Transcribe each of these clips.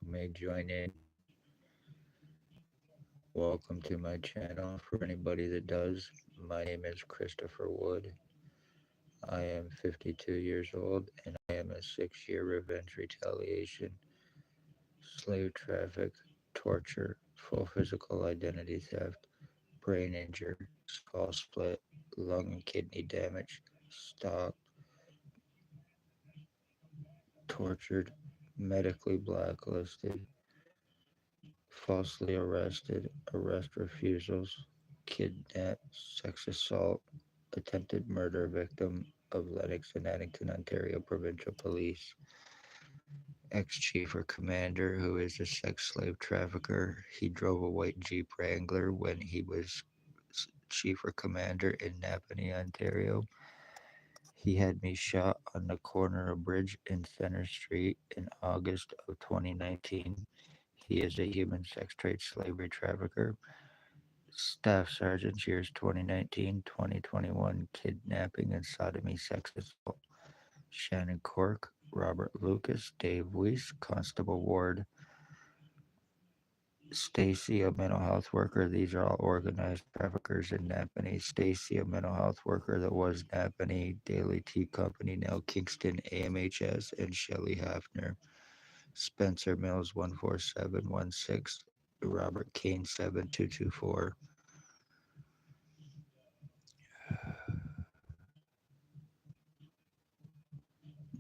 may join in. Welcome to my channel. For anybody that does, my name is Christopher Wood. I am 52 years old and I am a 6-year revenge retaliation, slave traffic, torture, full physical identity theft, brain injury, skull split, lung and kidney damage, stalked, tortured, medically blacklisted, falsely arrested, arrest refusals, kidnap, sex assault, attempted murder victim of Lennox and Addington, Ontario provincial police, ex-chief or commander who is a sex slave trafficker. He drove a white Jeep Wrangler when he was chief or commander in Napanee, Ontario. He had me shot on the corner of Bridge and Center Street in August of 2019. He is a human sex trade slavery trafficker. Staff Sergeant, years 2019, 2021, kidnapping and sodomy sex assault. Shannon Cork, Robert Lucas, Dave Weiss, Constable Ward, Stacy, a mental health worker. These are all organized traffickers in Napanee. Stacy, a mental health worker that was Napanee Daily Tea Company, now Kingston AMHS, and Shelley Hafner. Spencer Mills 14716, Robert Kane 7224.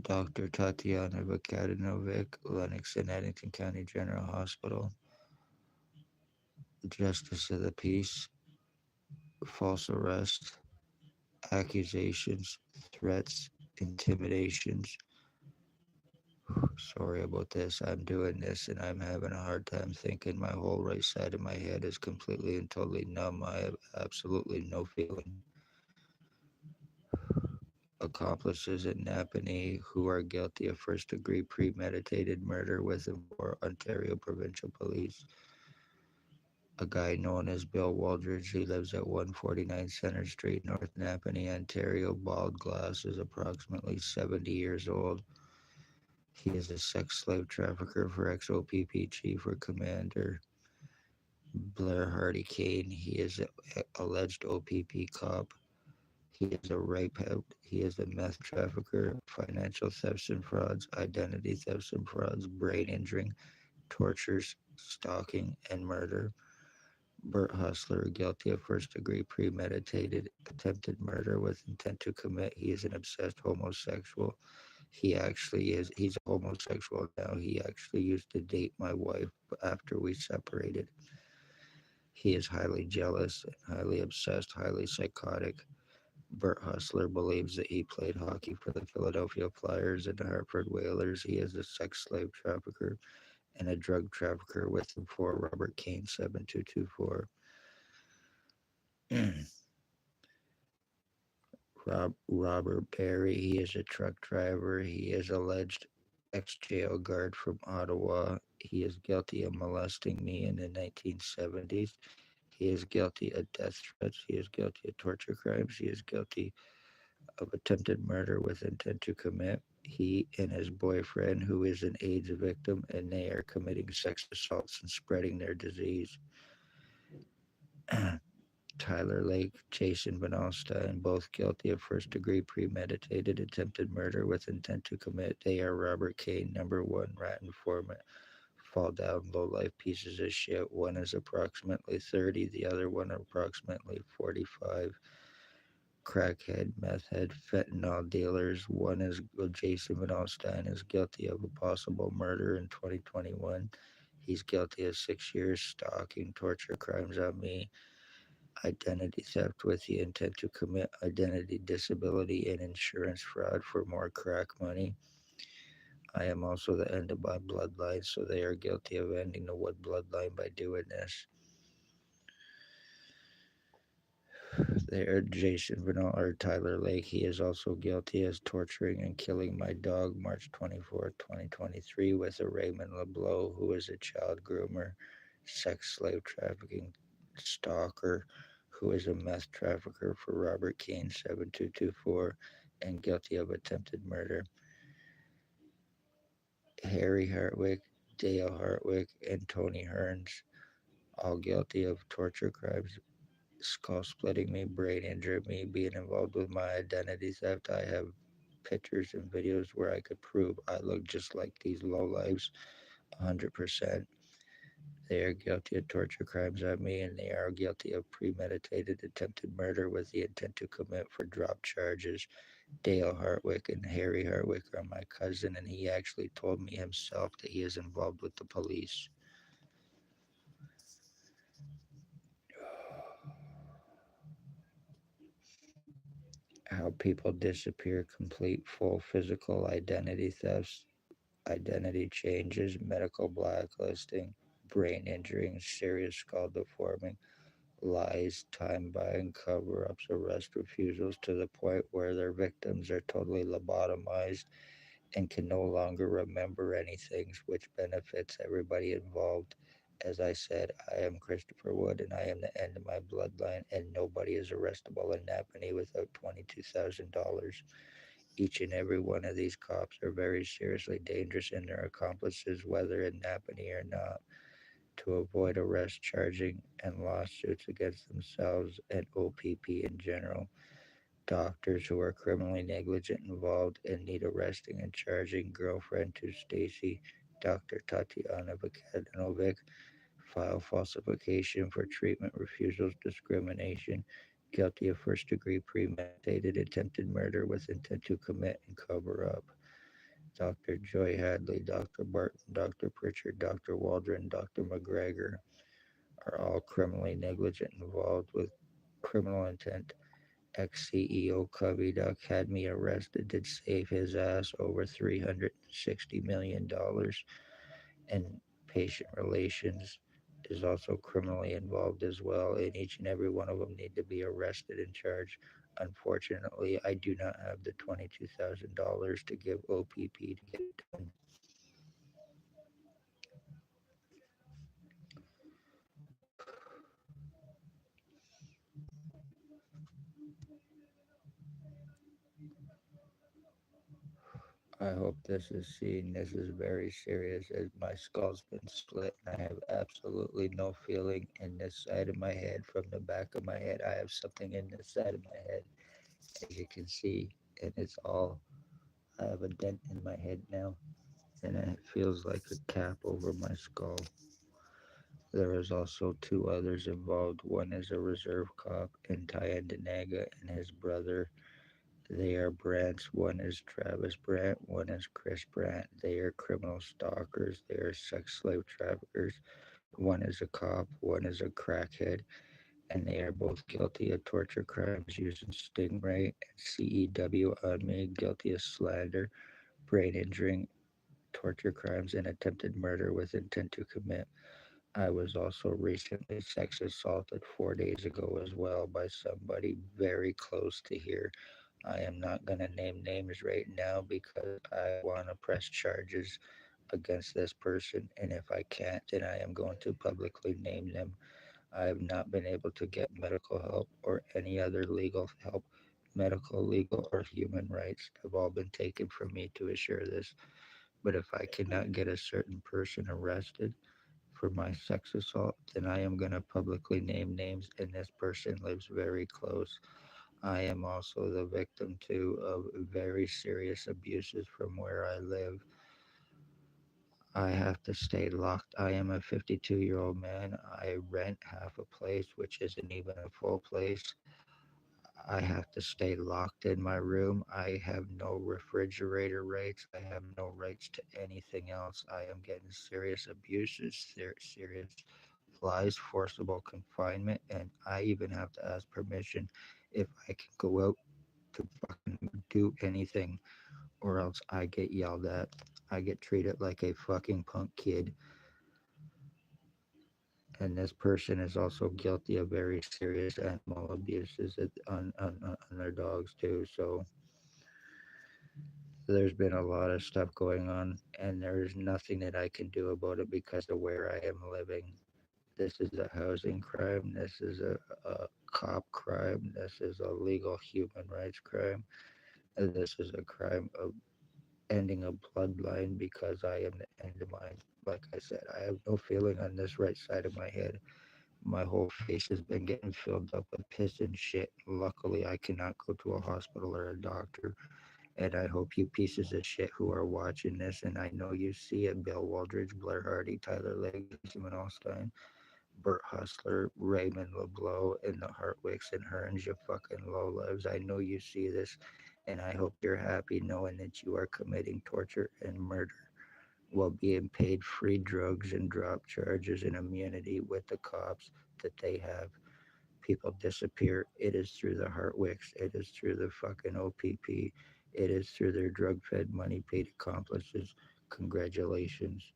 Dr. Tatiana Vakadinovic, Lennox and Addington County General Hospital. Justice of the Peace, false arrest, accusations, threats, intimidations. Sorry about this. I'm doing this and I'm having a hard time thinking. My whole right side of my head is completely and totally numb. I have absolutely no feeling. Accomplices in Napanee who are guilty of first degree premeditated murder with and for Ontario Provincial Police. A guy known as Bill Waldridge who lives at 149 Center Street, North Napanee, Ontario, bald glasses, approximately 70 years old. He is a sex slave trafficker for ex-OPP Chief or Commander Blair Hardy Kane. He is an alleged OPP cop. He is a rape head. He is a meth trafficker, financial thefts and frauds, identity thefts and frauds, brain injuring, tortures, stalking, and murder. Bert Hustler, guilty of first degree premeditated attempted murder with intent to commit. He is an obsessed homosexual. He's a homosexual now. He actually used to date my wife after we separated. He is highly jealous and highly obsessed, highly psychotic. Bert Hustler believes that he played hockey for the Philadelphia Flyers and the Hartford Whalers. He is a sex slave trafficker and a drug trafficker with him for Robert Kane 7224. Robert Berry, he is a truck driver. He is alleged ex-jail guard from Ottawa. He is guilty of molesting me in the 1970s. He is guilty of death threats. He is guilty of torture crimes. He is guilty of attempted murder with intent to commit. He and his boyfriend, who is an AIDS victim, and they are committing sex assaults and spreading their disease. Tyler Lake, Jason Van Alstyne, both guilty of first degree premeditated attempted murder with intent to commit. They are Robert Kane, number one rat informant. Fall down, low life pieces of shit. One is approximately 30, the other one approximately 45. Crackhead, meth head, fentanyl dealers. One is Jason Van Alstyne is guilty of a possible murder in 2021. He's guilty of 6 years stalking, torture crimes on me, identity theft with the intent to commit identity disability and insurance fraud for more crack money. I am also the end of my bloodline, so they are guilty of ending the Wood bloodline by doing this. They are Jason Vernal or Tyler Lake. He is also guilty as torturing and killing my dog March 24, 2023 with a Raymond LeBlanc, who is a child groomer, sex slave trafficking stalker, who is a meth trafficker for Robert Kane 7224 and guilty of attempted murder. Harry Hartwick, Dale Hartwick and Tony Hearns, all guilty of torture crimes, skull splitting me, brain injuring me, being involved with my identity theft. I have pictures and videos where I could prove I look just like these lowlifes 100%. They are guilty of torture crimes on me, and they are guilty of premeditated attempted murder with the intent to commit for drop charges. Dale Hartwick and Harry Hartwick are my cousin, and he actually told me himself that he is involved with the police. How people disappear, complete full physical identity thefts, identity changes, medical blacklisting, brain injuring, serious skull deforming, lies, time buying, cover ups, arrest refusals to the point where their victims are totally lobotomized and can no longer remember anything, which benefits everybody involved. As I said, I am Christopher Wood and I am the end of my bloodline, and nobody is arrestable in Napanee without $22,000. Each and every one of these cops are very seriously dangerous and their accomplices, whether in Napanee or not, to avoid arrest, charging, and lawsuits against themselves and OPP in general. Doctors who are criminally negligent involved and need arresting and charging. Girlfriend to Stacy, Dr. Tatiana Vukadinovic, file falsification for treatment refusals, discrimination, guilty of first degree premeditated attempted murder with intent to commit and cover up. Dr. Joy Hadley, Dr. Barton, Dr. Pritchard, Dr. Waldron, Dr. McGregor are all criminally negligent involved with criminal intent. Ex-CEO Covey Duck had me arrested, did save his ass over $360 million, and patient relations is also criminally involved as well, and each and every one of them need to be arrested and charged. Unfortunately, I do not have the $22,000 to give OPP to get it done. I hope this is seen. This is very serious as my skull's been split and I have absolutely no feeling in this side of my head. From the back of my head, I have something in this side of my head, as you can see, and it's all, I have a dent in my head now, and it feels like a cap over my skull. There is also two others involved. One is a reserve cop in Tyendinaga and his brother. They are Brants. One is Travis Brant. One is Chris Brant. They are criminal stalkers. They are sex slave traffickers. One is a cop. One is a crackhead. And they are both guilty of torture crimes using Stingray and CEW on me, guilty of slander, brain injuring, torture crimes, and attempted murder with intent to commit. I was also recently sex assaulted 4 days ago as well by somebody very close to here. I am not going to name names right now because I want to press charges against this person. And if I can't, then I am going to publicly name them. I have not been able to get medical help or any other legal help. Medical, legal, or human rights have all been taken from me to assure this. But if I cannot get a certain person arrested for my sex assault, then I am going to publicly name names, and this person lives very close. I am also the victim too of very serious abuses from where I live. I have to stay locked. I am a 52-year-old man. I rent half a place, which isn't even a full place. I have to stay locked in my room. I have no refrigerator rights. I have no rights to anything else. I am getting serious abuses, serious lies, forcible confinement, and I even have to ask permission if I can go out to fucking do anything, or else I get yelled at. I get treated like a fucking punk kid. And this person is also guilty of very serious animal abuses on their dogs too. So there's been a lot of stuff going on, and there's nothing that I can do about it because of where I am living. This is a housing crime. This is a cop crime. This is a legal human rights crime. This is a crime of ending a bloodline because I am the end of mine. like I said, I have no feeling on this right side of my head. My whole face has been getting filled up with piss and shit. Luckily, I cannot go to a hospital or a doctor. And I hope you pieces of shit who are watching this, and I know you see it, Bill Waldridge, Blair Hardy, Tyler Legg, Benjamin Allstein, Bert Hustler, Raymond LeBlanc, and the Hartwicks and Hearns, you fucking low lives. I know you see this, and I hope you're happy knowing that you are committing torture and murder while being paid free drugs and drop charges and immunity with the cops that they have. People disappear. It is through the Hartwicks. It is through the fucking OPP. It is through their drug fed, money paid accomplices. Congratulations.